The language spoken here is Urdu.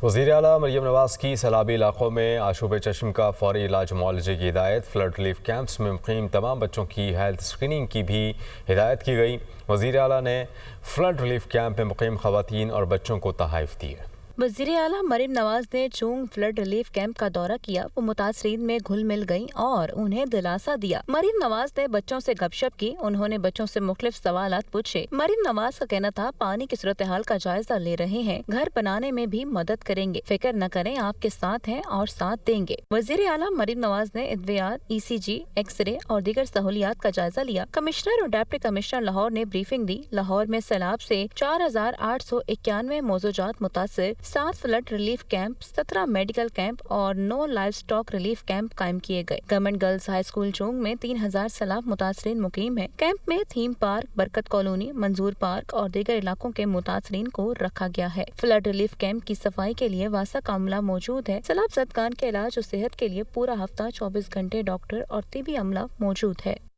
وزیر اعلیٰ مریم نواز کی سیلابی علاقوں میں آشوب چشم کا فوری علاج معالجے کی ہدایت۔ فلڈ ریلیف کیمپس میں مقیم تمام بچوں کی ہیلتھ اسکریننگ کی بھی ہدایت کی گئی۔ وزیر اعلیٰ نے فلڈ ریلیف کیمپ میں مقیم خواتین اور بچوں کو تحائف دیے۔ وزیر اعلیٰ مریم نواز نے چونگ فلڈ ریلیف کیمپ کا دورہ کیا، وہ متاثرین میں گھل مل گئیں اور انہیں دلاسا دیا۔ مریم نواز نے بچوں سے گپ شپ کی، انہوں نے بچوں سے مختلف سوالات پوچھے۔ مریم نواز کا کہنا تھا پانی کی صورتحال کا جائزہ لے رہے ہیں، گھر بنانے میں بھی مدد کریں گے، فکر نہ کریں، آپ کے ساتھ ہیں اور ساتھ دیں گے۔ وزیر اعلیٰ مریم نواز نے ادویات، ECG، ایکس رے اور دیگر سہولیات کا جائزہ لیا۔ کمشنر اور ڈپٹی کمشنر لاہور نے بریفنگ دی۔ لاہور میں سیلاب سے 4891 موضوعات متاثر، 7 flood relief camp, 17 medical camp اور 9 لائف سٹاک ریلیف کیمپ قائم کیے گئے۔ Government girls high school Chung میں 3000 سیلاب متاثرین مقیم ہیں۔ کیمپ میں theme park, Barkat colony, Manzoor park اور دیگر علاقوں کے متاثرین کو رکھا گیا ہے۔ فلڈ ریلیف کیمپ کی صفائی کے لیے واسع عملہ موجود ہے۔ سیلاب زدگان کے علاج و صحت کے لیے پورا ہفتہ 24 گھنٹے ڈاکٹر اور طبی عملہ موجود ہے۔